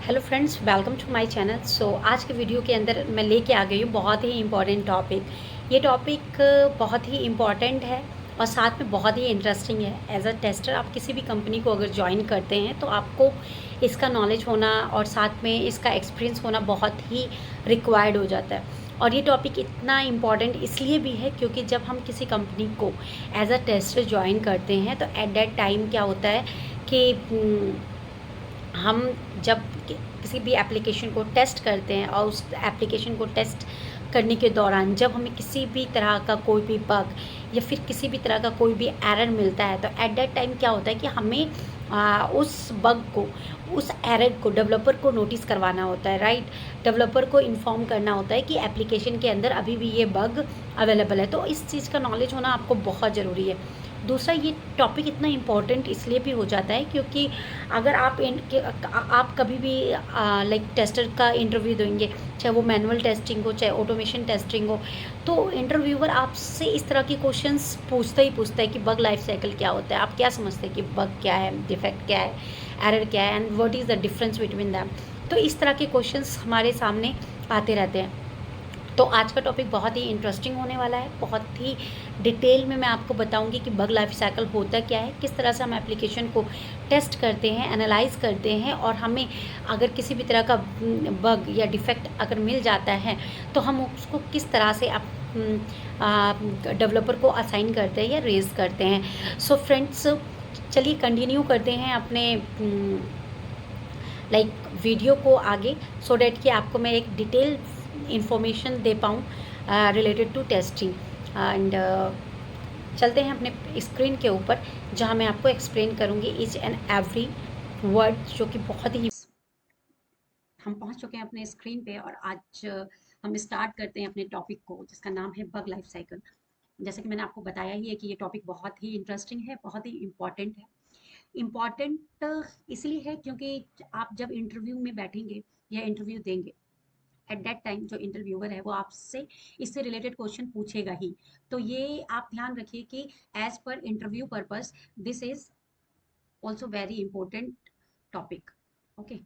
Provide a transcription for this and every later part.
Hello friends, welcome to my channel. आज के video के अंदर मैं लेके आ गई हूँ बहुत ही इम्पॉर्टेंट टॉपिक। ये टॉपिक बहुत ही इम्पॉर्टेंट है और साथ में बहुत ही इंटरेस्टिंग है। एज अ टेस्टर आप किसी भी कंपनी को अगर ज्वाइन करते हैं तो आपको इसका नॉलेज होना और साथ में इसका एक्सपीरियंस होना बहुत ही रिक्वायर्ड हो जाता है। और ये टॉपिक इतना इम्पॉर्टेंट इसलिए भी है क्योंकि जब हम किसी कंपनी को एज अ टेस्टर ज्वाइन करते हैं तो एट दैट टाइम क्या होता है कि हम जब किसी भी एप्लीकेशन को टेस्ट करते हैं और उस एप्लीकेशन को टेस्ट करने के दौरान जब हमें किसी भी तरह का कोई भी बग या फिर किसी भी तरह का कोई भी एरर मिलता है तो एट दैट टाइम क्या होता है कि हमें उस बग को, उस एरर को डेवलपर को नोटिस करवाना होता है, राइट। डेवलपर को इन्फॉर्म करना होता है कि एप्लीकेशन के अंदर अभी भी ये बग अवेलेबल है। तो इस चीज़ का नॉलेज होना आपको बहुत ज़रूरी है। दूसरा, ये टॉपिक इतना इम्पॉर्टेंट इसलिए भी हो जाता है क्योंकि अगर आप कभी भी लाइक टेस्टर का इंटरव्यू देंगे, चाहे वो मैनुअल टेस्टिंग हो चाहे ऑटोमेशन टेस्टिंग हो, तो इंटरव्यूअर आपसे इस तरह के क्वेश्चंस पूछता ही कि बग लाइफ साइकिल क्या होता है, आप क्या समझते हैं कि बग क्या है, डिफेक्ट क्या है, एरर क्या है, and what is the difference between them. तो इस तरह के क्वेश्चंस हमारे सामने आते रहते हैं। तो आज का टॉपिक बहुत ही इंटरेस्टिंग होने वाला है। बहुत ही डिटेल में मैं आपको बताऊंगी कि बग लाइफ साइकिल होता क्या है, किस तरह से हम एप्लीकेशन को टेस्ट करते हैं, एनालाइज करते हैं, और हमें अगर किसी भी तरह का बग या डिफेक्ट अगर मिल जाता है तो हम उसको किस तरह से डेवलपर को असाइन करते हैं या रेज करते हैं। सो फ्रेंड्स, चलिए कंटिन्यू करते हैं अपने लाइक वीडियो को आगे, सो डैट कि आपको मैं एक डिटेल इंफॉर्मेशन दे पाऊँ रिलेटेड टू टेस्टिंग। एंड चलते हैं अपने स्क्रीन के ऊपर जहाँ मैं आपको एक्सप्लेन करूँगी ईच एंड एवरी वर्ड, जो कि बहुत ही हम पहुंच चुके हैं अपने स्क्रीन पे। और आज हम स्टार्ट करते हैं अपने टॉपिक को जिसका नाम है बग लाइफ साइकिल। जैसे कि मैंने आपको बताया ही है कि ये टॉपिक बहुत ही इंटरेस्टिंग है, बहुत ही इम्पॉर्टेंट है। इम्पॉर्टेंट इसलिए है क्योंकि आप जब इंटरव्यू में बैठेंगे या इंटरव्यू देंगे, एट दैट टाइम जो इंटरव्यूअर है वो आपसे इससे रिलेटेड क्वेश्चन पूछेगा ही। तो ये आप ध्यान रखिए कि as per interview purpose this is also very important topic. Okay,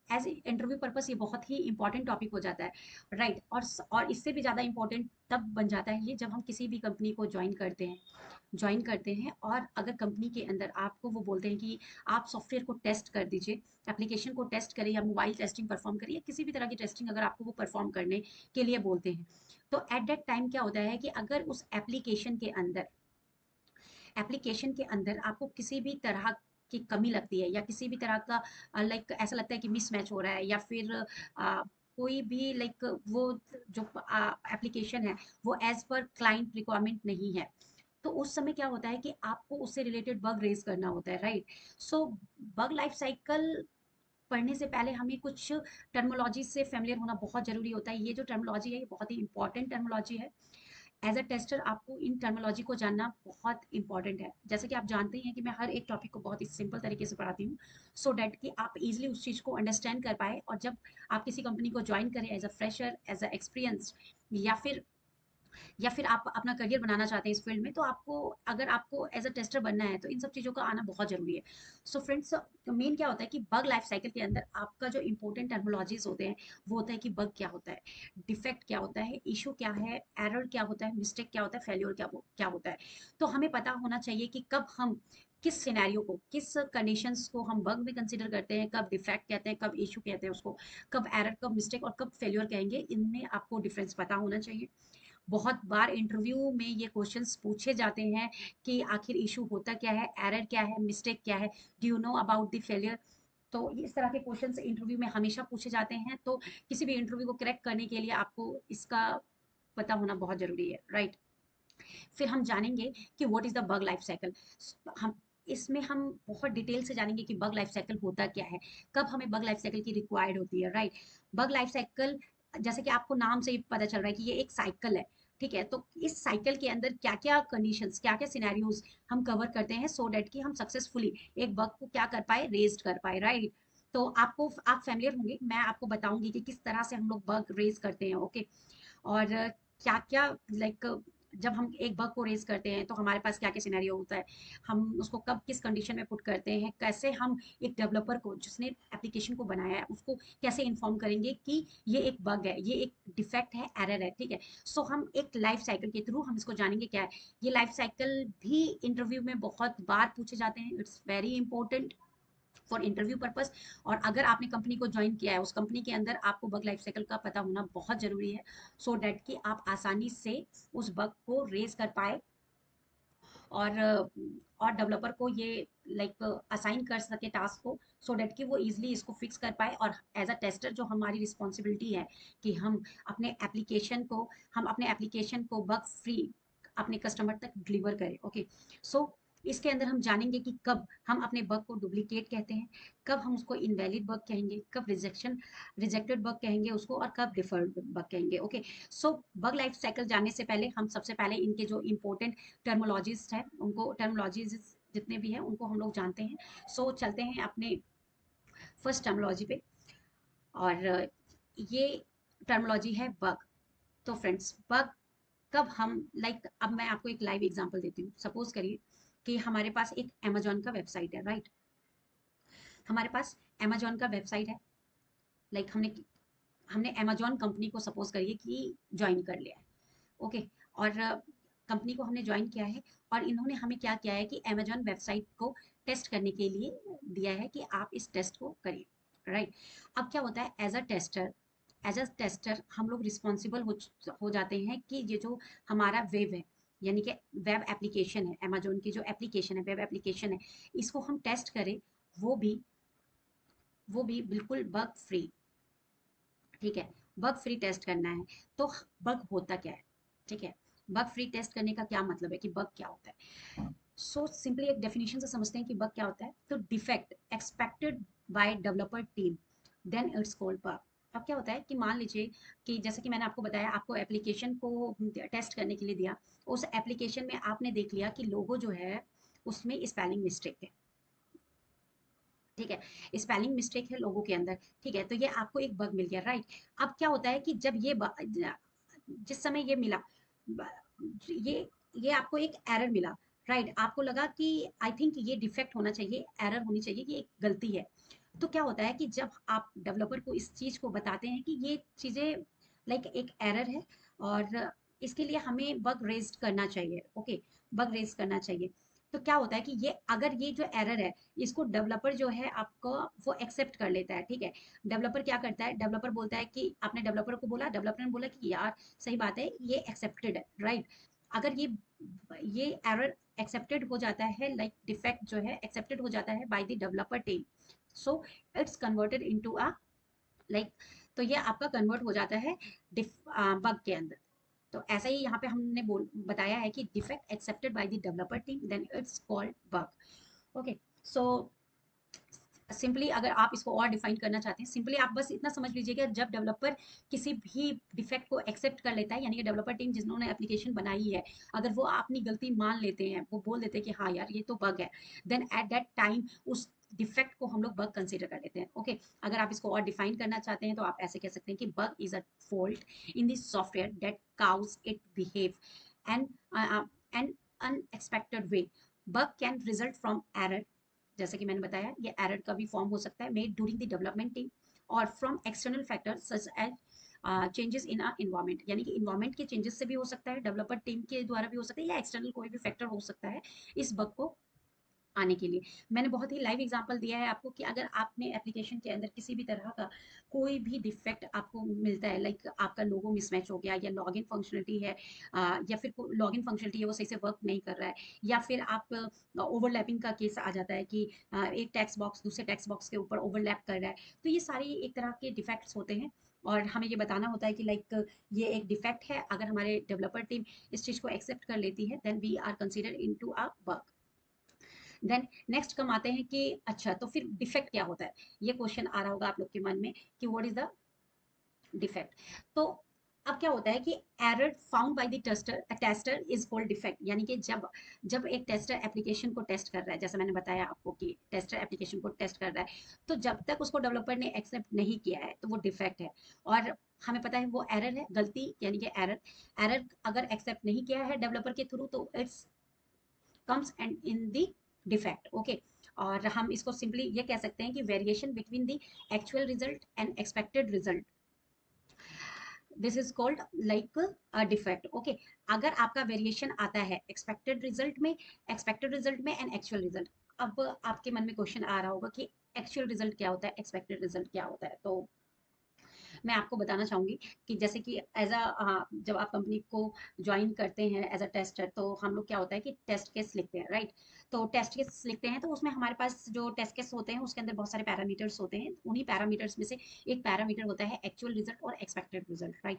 as interview purpose ये बहुत ही इंपॉर्टेंट टॉपिक हो जाता है, राइट। और इससे भी ज़्यादा इंपॉर्टेंट तब बन जाता है ये जब हम किसी भी कंपनी को ज्वाइन करते हैं और अगर कंपनी के अंदर आपको वो बोलते हैं कि आप सॉफ्टवेयर को टेस्ट कर दीजिए, एप्लीकेशन को टेस्ट करिए या मोबाइल टेस्टिंग परफॉर्म करिए, किसी भी तरह की टेस्टिंग अगर आपको वो परफॉर्म करने के लिए बोलते हैं, तो एट दैट टाइम क्या होता है कि अगर उस एप्लीकेशन के अंदर आपको किसी भी तरह की कमी लगती है या किसी भी तरह का लाइक ऐसा लगता है कि मिसमैच हो रहा है, या फिर कोई भी लाइक वो जो एप्लीकेशन है वो एज पर क्लाइंट रिक्वायरमेंट नहीं है, तो उस समय क्या होता है कि आपको उससे रिलेटेड बग रेज करना होता है, राइट। सो बग लाइफ साइकिल पढ़ने से पहले हमें कुछ टर्मोलॉजी से फेमिलियर होना बहुत जरूरी होता है। ये जो टर्मोलॉजी है ये बहुत ही इंपॉर्टेंट टर्मोलॉजी है। एज अ टेस्टर आपको इन टर्मिनोलॉजी को जानना बहुत इंपॉर्टेंट है। जैसे कि आप जानते ही हैं कि मैं हर एक टॉपिक को बहुत ही सिंपल तरीके से पढ़ाती हूँ, सो डैट कि आप इजीली उस चीज़ को अंडरस्टैंड कर पाए, और जब आप किसी कंपनी को ज्वाइन करें as a fresher, as a experience, या फिर आप अपना करियर बनाना चाहते हैं इस फील्ड में, तो आपको अगर आपको एज अ टेस्टर बनना है तो इन सब चीज़ों का आना बहुत ज़रूरी है। सो फ्रेंड्स, मेन क्या होता है कि बग लाइफ साइकिल के अंदर आपका जो इंपॉर्टेंट टर्मिनोलॉजीज होते हैं वो होता है कि बग क्या होता है, डिफेक्ट क्या होता है, इशू क्या है, एरर क्या होता है, मिस्टेक क्या होता है, फेल्योर क्या होता है। तो हमें पता होना चाहिए कि कब हम किस सिनेरियो को, किस कंडीशंस को हम बग में कंसीडर करते हैं, कब डिफेक्ट कहते हैं, कब इशू कहते हैं उसको, कब एरर, कब मिस्टेक और कब फेल्योर कहेंगे, इनमें आपको डिफरेंस पता होना चाहिए। बहुत बार इंटरव्यू में ये क्वेश्चंस पूछे जाते हैं कि आखिर इशू होता क्या है, एरर क्या है, मिस्टेक क्या है, do you know about the failure. तो इस तरह के क्वेश्चंस इंटरव्यू में हमेशा पूछे जाते हैं। तो किसी भी इंटरव्यू को क्रैक करने के लिए आपको इसका पता होना बहुत जरूरी है, राइट। फिर हम जानेंगे कि what is the bug life cycle. हम इसमें हम बहुत डिटेल से जानेंगे कि बग लाइफ साइकिल होता क्या है, कब हमें बग लाइफ साइकिल की रिक्वायर्ड होती है, राइट। बग लाइफ साइकिल, जैसे कि आपको नाम से ही पता चल रहा है कि ये एक साइकिल है, ठीक है। तो इस साइकिल के अंदर क्या क्या कंडीशंस, क्या क्या सिनेरियोज हम कवर करते हैं, सो डैट कि हम सक्सेसफुली एक बग को क्या कर पाए, रेज कर पाए, राइट। तो आप फैमिलियर होंगे, मैं आपको बताऊंगी कि किस तरह से हम लोग बग रेज करते हैं, ओके। और क्या क्या लाइक जब हम एक बग को रेज करते हैं तो हमारे पास क्या क्या सिनेरियो होता है, हम उसको कब किस कंडीशन में पुट करते हैं, कैसे हम एक डेवलपर को जिसने एप्लीकेशन को बनाया है उसको कैसे इन्फॉर्म करेंगे कि ये एक बग है, ये एक डिफेक्ट है, एरर है, ठीक है। सो हम एक लाइफ साइकिल के थ्रू हम इसको जानेंगे क्या है। ये लाइफ साइकिल भी इंटरव्यू में बहुत बार पूछे जाते हैं, it's very important for interview purpose. और अगर आपने कंपनी को ज्वाइन किया है, उस कंपनी के अंदर आपको बग लाइफ साइकिल का पता होना बहुत जरूरी है, सो डैट कि आप आसानी से उस बग को रेज कर पाए और डेवलपर को ये लाइक असाइन कर सके टास्क को, सो डैट कि वो इजीली इसको फिक्स कर पाए। और एज अ टेस्टर जो हमारी रिस्पॉन्सिबिलिटी है कि हम अपने एप्लीकेशन को बग फ्री अपने कस्टमर तक डिलीवर करें। ओके, सो इसके अंदर हम जानेंगे कि कब हम अपने बग को डुप्लीकेट कहते हैं, कब हम उसको इनवैलिड बग कहेंगे, कब रिजेक्टेड बग कहेंगे उसको, और कब डिफर्ड बग कहेंगे। ओके, सो बग लाइफ साइकिल जानने से पहले हम सबसे पहले इनके जो इंपॉर्टेंट टर्मोलॉजिस्ट है उनको टर्मोलॉजीज जितने भी हैं उनको हम लोग जानते हैं। सो चलते हैं अपने फर्स्ट टर्मोलॉजी पे, और ये टर्मोलॉजी है बग। तो फ्रेंड्स, बग कब हम अब मैं आपको एक लाइव एग्जांपल देती हूँ। सपोज करिए कि हमारे पास एक अमेजोन का वेबसाइट है, राइट। हमारे पास अमेजोन का वेबसाइट है, हमने हमने अमेजोन कंपनी को सपोज करिए कि ज्वाइन कर लिया है। ओके, और कंपनी को हमने ज्वाइन किया है और इन्होंने हमें क्या किया है कि अमेजोन वेबसाइट को टेस्ट करने के लिए दिया है कि आप इस टेस्ट को करिए, राइट। अब क्या होता है, एज अ टेस्टर हम लोग रिस्पॉन्सिबल हो जाते हैं कि ये जो हमारा वेब है, यानी कि वेब एप्लीकेशन है, अमेजोन की जो एप्लीकेशन है, वेब एप्लीकेशन है, इसको हम टेस्ट करें, वो भी वो भी बिल्कुल बग फ्री, ठीक है। बग फ्री टेस्ट करना है। तो बग होता क्या है, ठीक है। बग फ्री टेस्ट करने का क्या मतलब है कि बग क्या होता है। सो सिंपली एक डेफिनेशन से समझते हैं कि बग क्या होता है। तो defect expected by developer team, then it's called bug. अब क्या होता है कि मान लीजिए कि जैसे कि मैंने आपको बताया, आपको एप्लीकेशन को टेस्ट करने के लिए दिया, उस एप्लीकेशन में आपने देख लिया कि लोगो जो है उसमें स्पेलिंग मिस्टेक है, ठीक है। स्पेलिंग मिस्टेक है लोगों के अंदर, ठीक है। तो ये आपको एक बग मिल गया, राइट। अब क्या होता है कि जब जिस समय ये मिला, ये ये आपको एक एरर मिला, राइट। आपको लगा कि आई थिंक ये डिफेक्ट होना चाहिए, एरर होनी चाहिए, कि एक गलती है। तो क्या होता है कि जब आप डेवलपर को इस चीज को बताते हैं कि ये चीजें एक एरर है और इसके लिए हमें बग रेज करना चाहिए, ओके, बग रेज करना चाहिए। तो क्या होता है कि ये जो एरर है, इसको डेवलपर जो है आपको वो एक्सेप्ट कर लेता है, ठीक है। डेवलपर क्या करता है, डेवलपर बोलता है कि आपने डेवलपर को बोला, डेवलपर ने बोला कि यार सही बात है, ये एक्सेप्टेड है, राइट। अगर ये एरर एक्सेप्टेड हो जाता है, डिफेक्ट जो है एक्सेप्टेड हो जाता है by the developer team, so it's converted into a like तो ये आपका कन्वर्ट हो जाता है बग के अंदर। तो ऐसा ही यहाँ पे हमने बताया है कि defect accepted by the developer team, then it's called bug. Okay, so simply अगर आप इसको और डिफाइन करना चाहते हैं, सिंपली आप बस इतना समझ लीजिएगा, जब डेवलपर किसी भी डिफेक्ट को एक्सेप्ट कर लेता है, यानी कि डेवलपर टीम जिन्होंने एप्लीकेशन बनाई है, अगर वो अपनी गलती मान लेते हैं, वो बोल देते हैं कि हाँ यार ये तो बग है, देन एट दैट टाइम उस डिफेक्ट को हम लोग बग कंसीडर कर लेते हैं। ओके, अगर आप इसको और डिफाइन करना चाहते हैं तो आप ऐसे कह सकते हैं कि bug is a fault in the software that cause it behave and and unexpected way. Bug can result from error, जैसे कि मैंने बताया, ये एरर का भी फॉर्म हो सकता है, made during the development team और from external factors such as changes in a environment, यानी कि इन्वायरमेंट के चेंजेस से भी हो सकता है, डेवलपर टीम के द्वारा भी हो सकता है, या एक्सटर्नल कोई भी फैक्टर हो सकता है इस बग को आने के लिए। मैंने बहुत ही लाइव एग्जांपल दिया है आपको कि अगर आपने एप्लीकेशन के अंदर किसी भी तरह का कोई भी डिफेक्ट आपको मिलता है, आपका लोगो मिसमैच हो गया, या लॉगिन फंक्शनलिटी है, या फिर लॉगिन फंक्शनलिटी है वो सही से वर्क नहीं कर रहा है, या फिर आप ओवरलैपिंग का केस आ जाता है कि एक टेक्स्ट बॉक्स दूसरे टेक्स्ट बॉक्स के ऊपर ओवरलैप कर रहा है, तो ये सारी एक तरह के डिफेक्ट्स होते हैं और हमें ये बताना होता है कि ये एक डिफेक्ट है। अगर हमारे डेवलपर टीम इस चीज को एक्सेप्ट कर लेती है, then we are consider into a bug. Then next come आते हैं कि अच्छा तो फिर डिफेक्ट क्या होता है। ये क्वेश्चन आ रहा होगा आप लोग के मन में कि व्हाट इज द डिफेक्ट। तो अब क्या होता है कि error found by the tester is called defect, यानी कि जब जब एक टेस्टर एप्लीकेशन को टेस्ट कर रहा है, जैसा मैंने बताया आपको कि टेस्टर एप्लीकेशन को टेस्ट कर रहा है, तो जब तक उसको डेवलपर ने एक्सेप्ट नहीं किया है तो वो डिफेक्ट है। और हमें पता है वो एरर है, गलती यानी कि एरर। एरर अगर एक्सेप्ट नहीं किया है डेवलपर के थ्रू तो it's comes and in the defect. Okay, और हम इसको सिंपली ये कह सकते हैं कि variation between the actual result and expected result, this is called like a defect. Okay, अगर आपका वेरिएशन आता है एक्सपेक्टेड रिजल्ट में एंड एक्चुअल रिजल्ट, अब आपके मन में क्वेश्चन आ रहा होगा कि एक्चुअल रिजल्ट क्या होता है, एक्सपेक्टेड रिजल्ट क्या होता है। तो मैं आपको बताना चाहूँगी कि जैसे कि एज अ जब आप कंपनी को ज्वाइन करते हैं एज अ टेस्टर, तो हम लोग क्या होता है कि टेस्ट केस लिखते हैं, राइट। तो टेस्ट केस लिखते हैं तो उसमें हमारे पास जो टेस्ट केस होते हैं उसके अंदर बहुत सारे पैरामीटर्स होते हैं। उन्हीं पैरामीटर्स में से एक पैरामीटर होता है एक्चुअल रिजल्ट और expected result, right.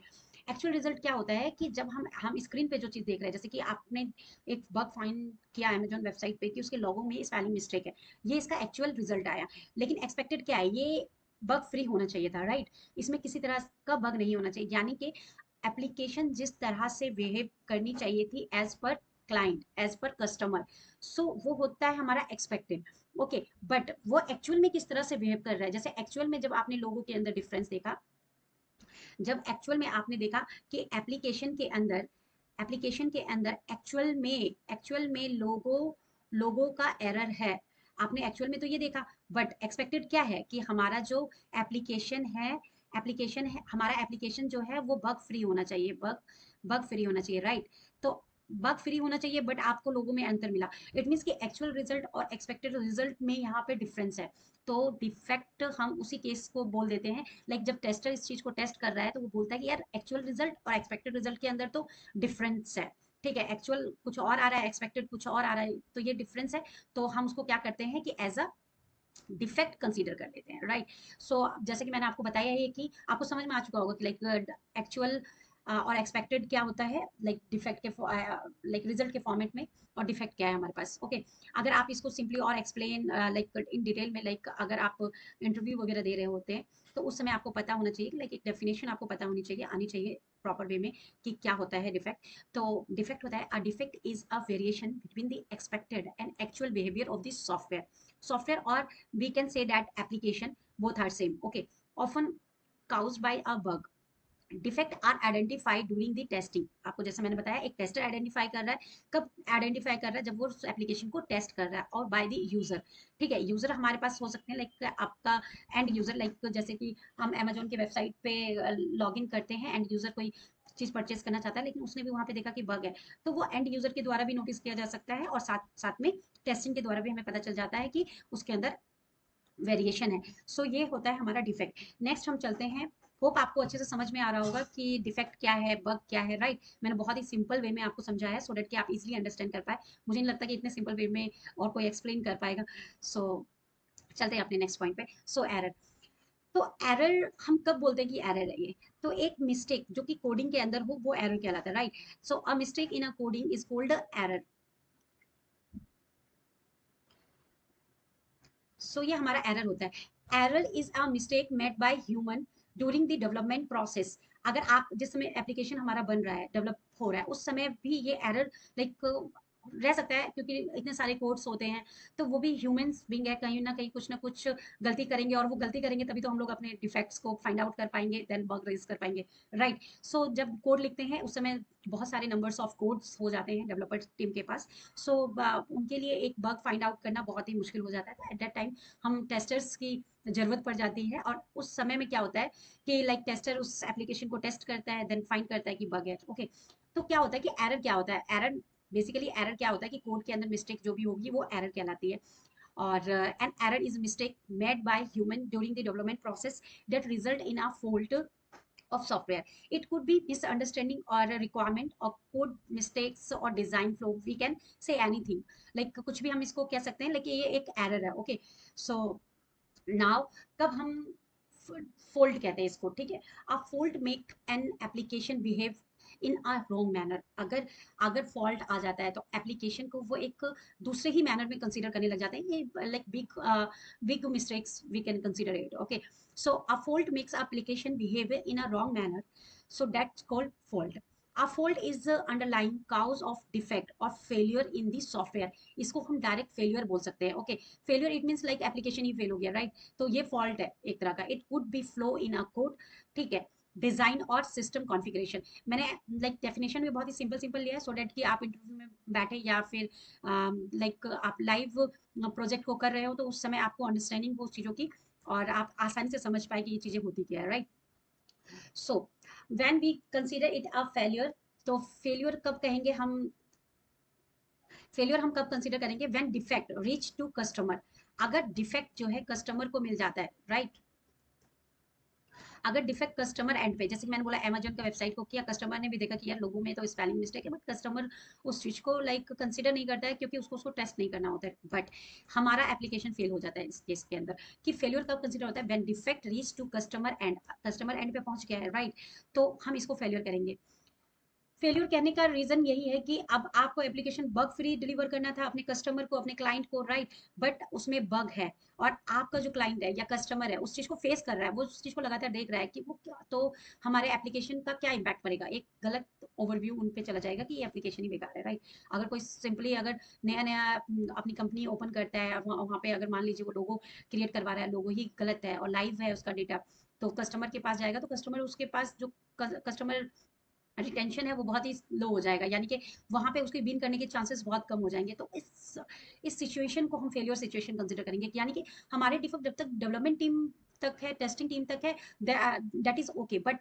Actual result क्या होता है कि जब हम स्क्रीन पे जो चीज़ देख रहे हैं, जैसे कि आपने एक बग फाइंड किया अमेजोन वेबसाइट पे कि उसके लोगो में स्पेलिंग मिस्टेक है, ये इसका एक्चुअल रिजल्ट आया। लेकिन एक्सपेक्टेड क्या है, ये बग फ्री होना चाहिए था, राइट। इसमें किसी तरह का बग नहीं होना चाहिए, यानी कि एप्लीकेशन जिस तरह से बिहेव करनी चाहिए थी as per client, as per customer, so वो होता है हमारा एक्सपेक्टेड। ओके, बट वो एक्चुअल में किस तरह से बिहेव कर रहा है, जैसे एक्चुअल में जब आपने लोगों के अंदर डिफरेंस देखा, जब एक्चुअल में आपने देखा कि एप्लीकेशन के अंदर एक्चुअल में लोगों का एरर है, आपने एक्चुअल में तो ये देखा। बट एक्सपेक्टेड क्या है कि हमारा जो एप्लीकेशन है हमारा एप्लीकेशन जो है वो बग फ्री होना चाहिए, बग फ्री होना चाहिए, राइट। तो बग फ्री होना चाहिए, बट आपको लोगों में अंतर मिला। इट मीन्स कि एक्चुअल रिजल्ट और एक्सपेक्टेड रिजल्ट में यहाँ पे डिफरेंस है। तो डिफेक्ट हम उसी केस को बोल देते हैं, लाइक जब टेस्टर इस चीज को टेस्ट कर रहा है तो वो बोलता है कि यार एक्चुअल रिजल्ट और एक्सपेक्टेड रिजल्ट के अंदर तो डिफरेंस है, ठीक है, एक्चुअल कुछ और आ रहा है, एक्सपेक्टेड कुछ और आ रहा है, तो ये डिफरेंस है। तो हम उसको क्या करते हैं कि एज अ डिफेक्ट कंसीडर कर लेते हैं, राइट। सो जैसे कि मैंने आपको बताया है कि आपको समझ में आ चुका होगा कि लाइक एक्चुअल और एक्सपेक्टेड क्या होता है, लाइक डिफेक्ट के लाइक रिजल्ट के फॉर्मेट में, और डिफेक्ट क्या है हमारे पास। ओके, अगर आप इसको सिंपली और एक्सप्लेन लाइक इन डिटेल में, लाइक अगर आप इंटरव्यू वगैरह दे रहे होते हैं तो उस समय आपको पता होना चाहिए, लाइक एक डेफिनेशन आपको पता होनी चाहिए, आनी चाहिए प्रॉपर वे में कि क्या होता है डिफेक्ट। तो डिफेक्ट होता है a defect is a variation between the expected and actual behaviour of the software और we can say that application both are same, okay, often caused by a bug। Defect are identified during the testing, आपको जैसे मैंने बताया एक tester identify कर रहा है, कब आइडेंटिफाई कर रहा है, जब वो एप्लीकेशन को टेस्ट कर रहा है, और बाय द यूजर, ठीक है। यूजर हमारे पास हो सकते हैं लाइक आपका एंड यूजर, लाइक जैसे कि हम अमेजोन की वेबसाइट पे लॉग इन करते हैं, एंड यूजर कोई चीज परचेज करना चाहता है लेकिन उसने भी वहां पे देखा कि बग है, तो वो एंड यूजर के द्वारा भी नोटिस किया जा सकता है, और साथ साथ में टेस्टिंग के द्वारा भी हमें पता चल जाता है कि उसके अंदर वेरिएशन है। सो ये होता है हमारा डिफेक्ट। नेक्स्ट हम चलते हैं, होप आपको अच्छे से समझ में आ रहा होगा कि डिफेक्ट क्या है, बग क्या है, राइट। मैंने बहुत ही सिंपल वे में आपको समझाया सो डेट कि आप इजीली अंडरस्टैंड कर पाए। मुझे नहीं लगता कि इतने सिंपल वे में और कोई एक्सप्लेन कर पाएगा। सो चलते हैं अपने नेक्स्ट पॉइंट पे। सो एरर, तो एरर हम कब बोलते हैं कि एरर है ये, तो एक मिस्टेक जो कि कोडिंग के अंदर हो वो एरर कहलाता है, right. So a mistake in a coding is called error. So ये हमारा एरर होता है। Error is a mistake made by human during the development process. अगर आप जिस समय एप्लीकेशन हमारा बन रहा है, डेवलप हो रहा है, उस समय भी ये एरर लाइक रह सकता है, क्योंकि इतने सारे कोड्स होते हैं, तो वो भी ह्यूमंस बीइंग है, कहीं ना कुछ गलती करेंगे, और वो गलती करेंगे तभी तो हम लोग अपने डिफेक्ट्स को फाइंड आउट कर पाएंगे, देन बग रेज कर पाएंगे, राइट। सो जब कोड लिखते हैं उस समय बहुत सारे नंबर्स ऑफ कोड्स हो जाते हैं डेवलपर टीम के पास। सो उनके लिए एक बग फाइंड आउट करना बहुत ही मुश्किल हो जाता है, तो एट दैट टाइम हम टेस्टर्स की जरूरत पड़ जाती है। और उस समय में क्या होता है कि लाइक टेस्टर उस एप्लीकेशन को टेस्ट करता है, देन फाइंड करता है कि बग है, ओके। तो क्या होता है कि एरर क्या होता है, एरर बेसिकली एरर क्या होता है कि कोड के अंदर मिस्टेक जो भी होगी वो एरर कहलाती है। और an error is mistake made by human during the development process that result in a fault of software. It could be misunderstanding or a requirement or code mistakes or design flow. We can say anything. Like कुछ भी हम इसको कह सकते हैं, लेकिन ये एक एरर है, ओके। सो नाउ कब हम फोल्ड कहते हैं इसको, ठीक है। A fault make an application behave in a wrong manner. अगर अगर फॉल्ट आ जाता है तो एप्लीकेशन को वो एक दूसरे ही मैनर में कंसीडर करने लग जाते हैं, ये like big mistakes we can consider it, okay. So a fault makes application behave in a wrong manner, So that's called fault. A fault is the underlying cause of defect or failure in the software. इसको हम direct failure बोल सकते हैं. Okay, failure it means like application he fail हो गया, right? तो ये fault है एक तरह का. It could be flow in a code, ठीक है, डिजाइन और सिस्टम कॉन्फ़िगरेशन. मैंने लाइक डेफिनेशन भी बहुत ही सिंपल सिंपल लिया है सो डेट कि आप इंटरव्यू में बैठे या फिर लाइक आप लाइव प्रोजेक्ट को कर रहे हो तो उस समय आपको अंडरस्टैंडिंग हो उस चीज़ों की और आप आसानी से समझ पाए कि ये चीज़ें होती क्या है, right? So when we consider it a failure, तो फेलियर कब कहेंगे हम? फेलियर हम कब कंसीडर करेंगे? When defect reach to customer. अगर डिफेक्ट जो है कस्टमर को मिल जाता है, राइट? अगर डिफेक्ट कस्टमर एंड पे, जैसे कि मैंने बोला अमेजन का वेबसाइट को किया, कस्टमर ने भी देखा कि यार लोगों में तो स्पेलिंग मिस्टेक है, बट कस्टमर उस चीज को लाइक कंसिडर नहीं करता है क्योंकि उसको टेस्ट नहीं करना होता है. बट हमारा एप्लीकेशन फेल हो जाता है इस केस के अंदर. कि फेलियर कब कंसिडर होता है? When defect reach to customer end, customer end पे पहुंच गया है, राइट? तो हम इसको फेलियर करेंगे. फेल्यूर कहने का रीजन यही है कि अब आपको एप्लीकेशन बग फ्री डिलीवर करना था अपने कस्टमर को, अपने क्लाइंट को, राइट? बट उसमें बग है और आपका जो क्लाइंट है या कस्टमर है उस चीज को फेस कर रहा है, वो उस चीज को लगातार देख रहा है कि वो क्या, तो हमारे एप्लीकेशन का क्या इम्पैक्ट पड़ेगा. एक गलत ओवरव्यू उन पे चला जाएगा कि ये एप्लीकेशन ही बेकार है, राइट? अगर कोई सिंपली अगर नया नया अपनी कंपनी ओपन करता है और वहाँ पे अगर मान लीजिए वो लोगो क्रिएट करवा रहा है, लोगो ही गलत है और लाइव है उसका डेटा, तो कस्टमर के पास जाएगा तो कस्टमर उसके पास जो कस्टमर रिटेंशन है वो बहुत ही लो हो जाएगा, यानी कि वहां पे उसके विन करने के चांसेस बहुत कम हो जाएंगे. तो इस सिचुएशन को हम फेलियर सिचुएशन कंसिडर करेंगे, यानी कि हमारे डिफेक्ट जब तक डेवलपमेंट टीम तक है, टेस्टिंग टीम तक है, दैट इज ओके. बट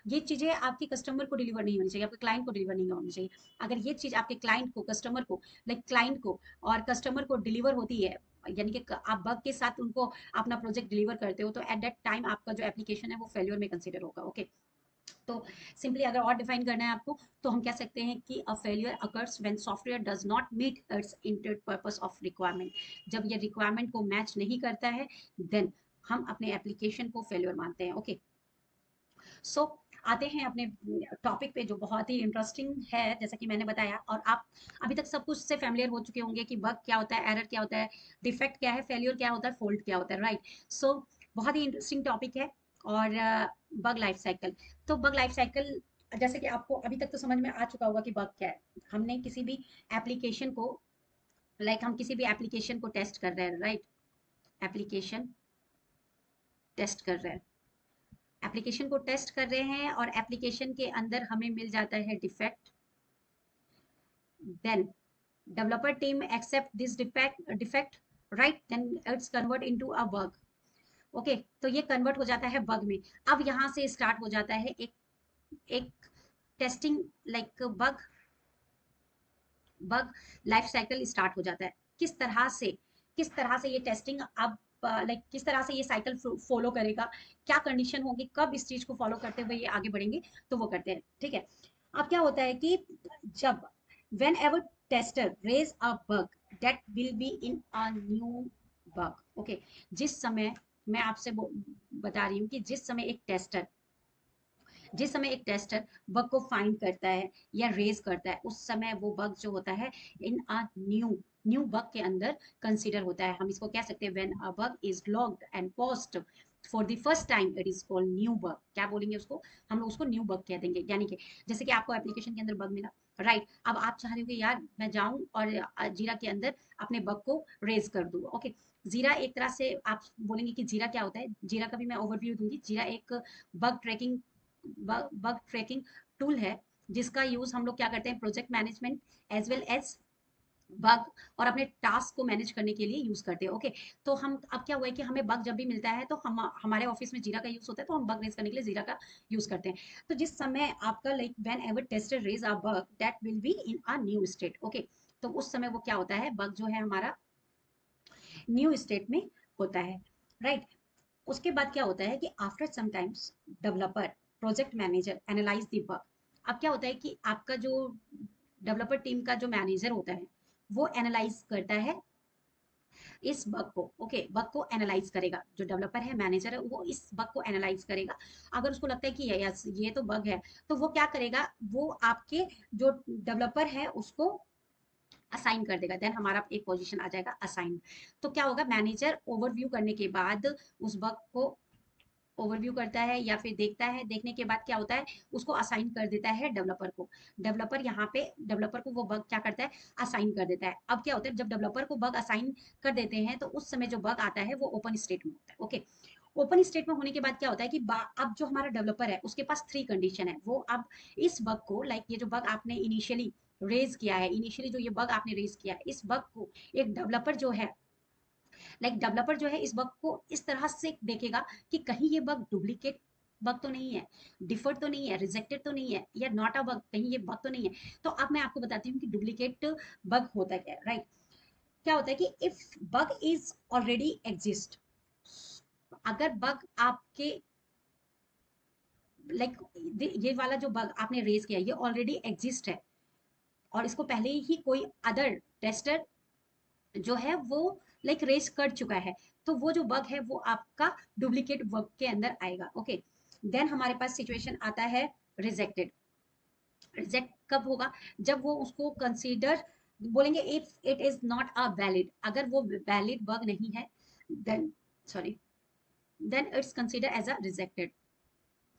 ये चीजें आपके कस्टमर को डिलीवर नहीं होनी चाहिए, आपके क्लाइंट को डिलीवर नहीं होनी चाहिए. अगर ये चीज आपके क्लाइंट को, कस्टमर को, लाइक क्लाइंट को और कस्टमर को डिलीवर होती है, यानी कि आप बग के साथ उनको अपना प्रोजेक्ट डिलीवर करते हो, तो एट दैट टाइम आपका जो एप्लीकेशन है वो फेलियर में कंसिडर होगा. ओके, तो सिंपली अगर और डिफाइन करना है आपको तो हम कह सकते हैं कि a failure occurs when software does not meet its intended purpose of requirement. जब ये रिक्वायरमेंट को मैच नहीं करता है देन हम अपने एप्लीकेशन को फेलियर मानते हैं. ओके, सो आते हैं अपने टॉपिक पे जो बहुत ही इंटरेस्टिंग है, जैसा कि मैंने बताया और आप अभी तक सब कुछ से फैमिलियर हो चुके होंगे कि बग क्या होता है, एरर क्या होता है, डिफेक्ट क्या है, फेलियर क्या होता है, फॉल्ट क्या होता है, राइट? सो बहुत ही इंटरेस्टिंग टॉपिक है. और बग लाइफ साइकिल, तो बग लाइफ साइकिल जैसे कि आपको अभी तक तो समझ में आ चुका होगा कि बग क्या है. हमने किसी भी एप्लीकेशन को, हम किसी भी एप्लीकेशन को टेस्ट कर रहे हैं, राइट? एप्लीकेशन टेस्ट कर रहे हैं, एप्लीकेशन को टेस्ट कर रहे हैं और एप्लीकेशन के अंदर हमें मिल जाता है defect. Then developer team accept this defect, right? Then it's convert into a bug. Okay, तो ये कन्वर्ट हो जाता है बग में. अब यहाँ से स्टार्ट हो जाता है एक एक testing, like bug bug life cycle start हो जाता है. किस तरह से ये टेस्टिंग अब किस तरह से ये साइकिल फॉलो करेगा, क्या कंडीशन होगी, कब इस चीज को फॉलो करते हुए ये आगे बढ़ेंगे, तो वो करते हैं, ठीक है? अब क्या होता है कि जब whenever tester raise a bug that will be in a new bug. Okay, जिस समय मैं आपसे बता रही हूँ कि जिस समय एक टेस्टर बग को फाइंड करता है या रेज करता है, उस समय वो बग जो होता है इन अ न्यू बग के अंदर कंसीडर होता है. हम इसको कह सकते हैं when a bug is logged and post for the first time it is called new bug. क्या बोलेंगे उसको? हम लोग उसको न्यू बग कह देंगे. यानी कि जैसे कि आपको एप्लीकेशन के अंदर बग मिला, राइट? अब आप चाह रहे हो कि यार मैं जाऊं और जीरा के अंदर अपने बग को रेज कर दूं. ओके, जीरा एक तरह से आप बोलेंगे कि जीरा क्या होता है. जीरा का भी मैं ओवरव्यू दूंगी. जीरा एक bug tracking bug tracking tool है जिसका यूज हम लोग क्या करते हैं, project management as well as bug और अपने टास्क को मैनेज करने के लिए यूज करते हैं. ओके, तो हम अब क्या हुआ है कि हमें बग जब भी मिलता है तो हम हमारे ऑफिस में जीरा का यूज होता है, तो हम बग रेज करने के लिए जीरा का यूज करते हैं. तो जिस समय आपका like whenever tester raise a bug that will be in a new state. Okay, तो उस समय वो क्या होता है, बग जो है हमारा न्यू स्टेट में होता है, राइट? उसके बाद क्या होता है कि after some times developer project manager analyse the bug. अब क्या होता है कि आपका जो डेवलपर टीम का जो मैनेजर होता है वो एनालाइज करता है इस बग को. ओके, बग को एनालाइज करेगा. जो डेवलपर है, मैनेजर है, वो इस बग को एनालाइज करेगा. अगर उसको लगता है कि यस ये तो बग है, तो वो क्या करेगा, वो आपके जो डेवलपर है उसको असाइन कर देगा. देन हमारा एक पोजीशन आ जाएगा असाइन. तो क्या होगा, मैनेजर ओवरव्यू करने के बाद उस बग को ओवरव्यू करता है या फिर देखता है, देखने के बाद क्या होता है, उसको असाइन कर देता है डेवलपर को। डेवलपर यहाँ पे डेवलपर को वो बग क्या करता है, असाइन कर देता है। अब क्या होता है, जब डेवलपर को बग असाइन कर देते हैं तो उस समय जो बग आता है वो ओपन स्टेट में होता है। ओके, ओपन स्टेट में होने के बाद क्या होता है कि अब जो हमारा डेवलपर है उसके पास 3 कंडीशन है। वो अब इस बग को, लाइक ये जो बग आपने इनिशियली रेज किया है, इनिशियली जो ये बग आपने रेज किया है, इस बग को एक डेवलपर जो है, लाइक डेवलपर जो है इस बग को इस तरह से देखेगा कि कहीं ये बग डुप्लीकेट बग तो नहीं है, डिफर्ड तो नहीं है, रिजेक्टेड तो नहीं है, या नॉट अ बग, कहीं ये बग तो नहीं है। तो अब मैं आपको बताती हूँ कि डुप्लीकेट बग होता क्या है, राइट। क्या होता है कि if bug is already exist, अगर बग आपके, लाइक ये वाला जो बग आपने रेज किया ये ऑलरेडी एग्जिस्ट है और इसको पहले ही कोई अदर टेस्टर जो है वो लाइक रेस कर चुका है, तो वो जो बग है वो आपका डुप्लीकेट बग के अंदर आएगा। ओके, देन हमारे पास सिचुएशन आता है रिजेक्टेड। रिजेक्ट कब होगा, जब वो उसको कंसीडर बोलेंगे if it is not a valid, अगर वो वैलिड बग नहीं है, then sorry, then it's consider as a rejected,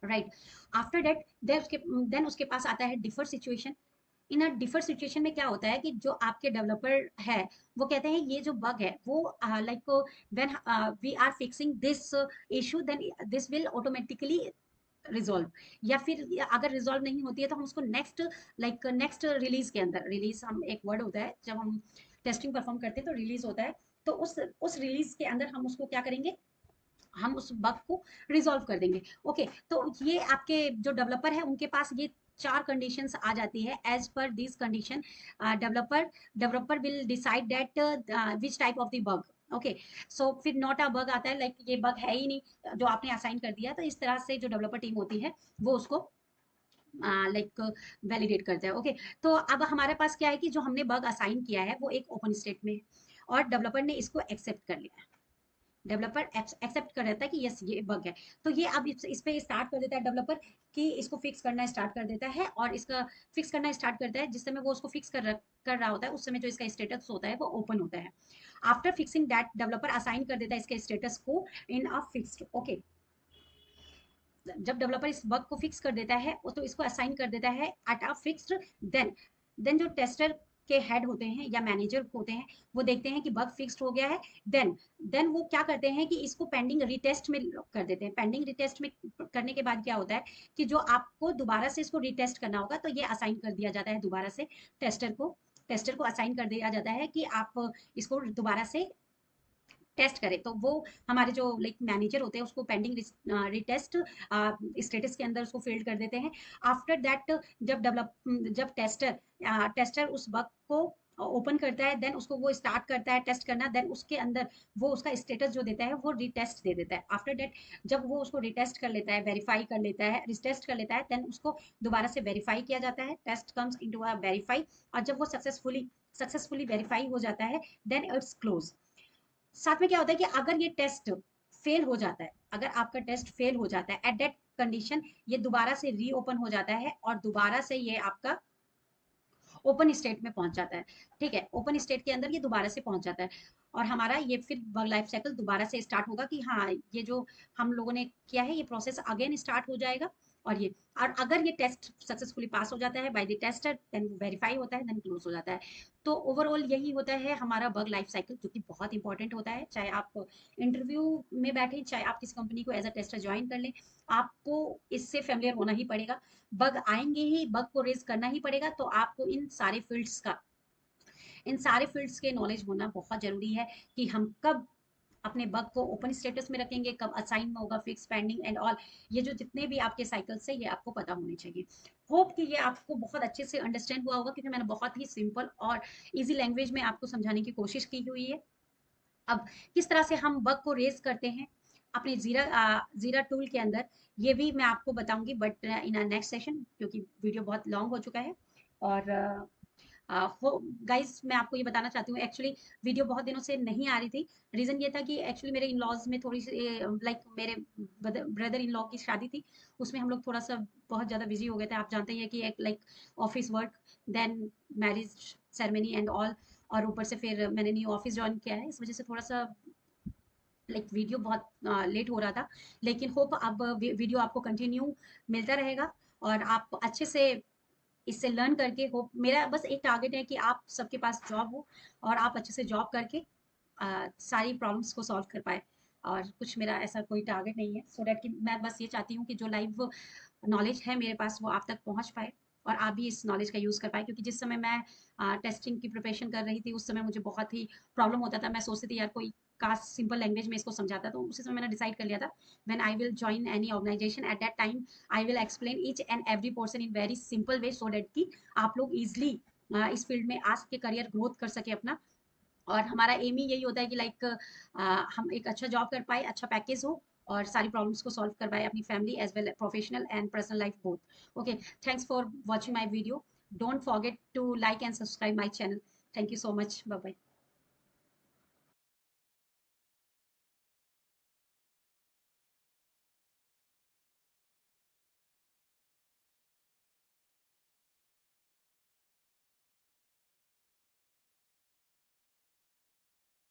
right. After that then उसके पास आता है defer situation. In a defer situation में क्या होता है कि जो आपके डेवलपर है वो कहते हैं ये जो बग है वो like when we are fixing this issue then this will automatically resolve, या फिर अगर रिजॉल्व नहीं होती है तो हम उसको नेक्स्ट, लाइक नेक्स्ट रिलीज के अंदर, रिलीज हम एक वर्ड होता है जब हम टेस्टिंग परफॉर्म करते हैं तो रिलीज होता है, तो उस रिलीज के अंदर हम उसको क्या करेंगे, हम उस बग को रिजॉल्व कर देंगे। ओके, तो ये आपके जो डेवलपर है उनके पास ये 4 कंडीशंस आ जाती है। As per this condition developer developer will decide that which type of the bug. Okay, so फिर नॉट अ बग आता है, लाइक ये बग है ही नहीं जो आपने असाइन कर दिया, तो इस तरह से जो डेवलपर टीम होती है वो उसको लाइक वैलिडेट करता है। ओके, तो अब हमारे पास क्या है कि जो हमने बग असाइन किया है वो एक ओपन स्टेट में है और डेवलपर ने इसको एक्सेप्ट कर लिया है। डेवलपर एक्सेप्ट कर देता है कि यस ये बग है, तो ये अब इस पे स्टार्ट कर देता है डेवलपर कि इसको फिक्स करना स्टार्ट कर देता है, और इसका फिक्स करना स्टार्ट करता है। जिस समय वो उसको फिक्स कर रहा होता है उस समय जो इसका स्टेटस होता है वो ओपन होता है। After fixing that developer assign कर देता है इसके स्टेटस को इन अ फिक्स्ड। ओके, जब डेवलपर इस बग को फिक्स कर देता है तो इसको असाइन कर देता है एट अ फिक्स्ड, देन जो टेस्टर के हेड होते हैं या मैनेजर होते हैं वो देखते हैं कि बग फिक्स्ड हो गया है। देन देन वो क्या करते हैं कि इसको पेंडिंग रिटेस्ट में कर देते हैं। पेंडिंग रिटेस्ट में करने के बाद क्या होता है कि जो आपको दोबारा से इसको रिटेस्ट करना होगा तो ये असाइन कर दिया जाता है दोबारा से टेस्टर को असाइन कर दिया जाता है कि आप इसको दोबारा से टेस्ट करें। तो वो हमारे जो लाइक मैनेजर होते हैं उसको पेंडिंग रिटेस्ट स्टेटस के अंदर उसको फील्ड कर देते हैं। आफ्टर दैट जब टेस्टर उस बग को ओपन करता है, देन उसको वो स्टार्ट करता है टेस्ट करना, देन उसके अंदर वो उसका स्टेटस जो देता है वो रिटेस्ट दे देता है। आफ्टर दैट जब वो उसको रिटेस्ट कर लेता है, वेरीफाई कर लेता है, रिटेस्ट कर लेता है, देन उसको दोबारा से वेरीफाई किया जाता है, test comes into a verify, और जब वो सक्सेसफुली वेरीफाई हो जाता है देन इट्स क्लोज। साथ में क्या होता है कि अगर ये टेस्ट फेल हो जाता है, अगर आपका टेस्ट फेल हो जाता है एट दैट कंडीशन, ये दोबारा से रीओपन हो जाता है और दोबारा से ये आपका ओपन स्टेट में पहुंच जाता है। ठीक है, ओपन स्टेट के अंदर ये दोबारा से पहुंच जाता है और हमारा ये फिर बग लाइफ साइकिल दोबारा से स्टार्ट होगा कि हाँ ये जो हम लोगों ने किया है ये प्रोसेस अगेन स्टार्ट हो जाएगा। और अगर ये टेस्ट सक्सेसफुली पास हो जाता है by the tester, then verify होता है, देन क्लोज हो जाता है। तो ओवरऑल यही होता है हमारा बग लाइफ साइकिल, जो कि बहुत इंपॉर्टेंट होता है। चाहे आप इंटरव्यू में बैठे, चाहे आप किसी कंपनी को एज अ टेस्टर ज्वाइन कर लें, आपको इससे फेमिलियर होना ही पड़ेगा। बग आएंगे ही, बग को रेज करना ही पड़ेगा, तो आपको इन सारे फील्ड्स के नॉलेज होना बहुत जरूरी है कि हम कब अपने बग को ओपन स्टेटस में रखेंगे, कब असाइन में होगा, फिक्स, पेंडिंग एंड ऑल। ये जो जितने भी आपके साइकिल्स है ये आपको पता होने चाहिए। होप कि ये आपको बहुत अच्छे से अंडरस्टैंड हुआ होगा, क्योंकि मैंने बहुत ही सिंपल और इजी लैंग्वेज में आपको समझाने की कोशिश की हुई है। अब किस तरह से हम बग को रेज करते हैं अपने जीरा टूल के अंदर, ये भी मैं आपको बताऊंगी, बट इन नेक्स्ट सेशन, क्योंकि वीडियो बहुत लॉन्ग हो चुका है। और गाइस मैं आपको ये बताना चाहती हूँ, एक्चुअली वीडियो बहुत दिनों से नहीं आ रही थी। रीजन ये था कि एक्चुअली मेरे इन लॉज में थोड़ी सी लाइक मेरे ब्रदर इन लॉ की शादी थी, उसमें हम लोग थोड़ा सा बहुत ज़्यादा बिजी हो गए थे। आप जानते हैं कि एक like office work, then marriage ceremony and all, और ऊपर से फिर मैंने न्यू ऑफिस ज्वाइन किया है, इस वजह से थोड़ा सा लाइक वीडियो बहुत लेट हो रहा था, लेकिन होप अब वीडियो आपको कंटिन्यू मिलता रहेगा और आप अच्छे से इससे लर्न करके होप, मेरा बस एक टारगेट है कि आप सबके पास जॉब हो और आप अच्छे से जॉब करके सारी प्रॉब्लम्स को सॉल्व कर पाए। और कुछ मेरा ऐसा कोई टारगेट नहीं है, सो दैट कि मैं बस ये चाहती हूँ कि जो लाइव नॉलेज है मेरे पास वो आप तक पहुँच पाए और आप भी इस नॉलेज का यूज़ कर पाए। क्योंकि जिस समय मैं टेस्टिंग की प्रिपरेशन कर रही थी उस समय मुझे बहुत ही प्रॉब्लम होता था। मैं सोचती थी यार कोई काश सिंपल लैंग्वेज में इसको समझाता, तो उसी समय मैंने डिसाइड कर लिया था when I will join any organisation at that time I will explain each and every portion in very simple way, so that कि आप लोग इजिली इस फील्ड में आ सके, करियर ग्रोथ कर सके अपना। और हमारा एम ही यही होता है कि लाइक हम एक अच्छा जॉब कर पाए, अच्छा पैकेज हो और सारी प्रॉब्लम्स को सॉल्व कर पाए अपनी family as well professional and personal life both. Okay, thanks for watching my video. Don't forget to like and subscribe my channel. Thank you so much, bye bye.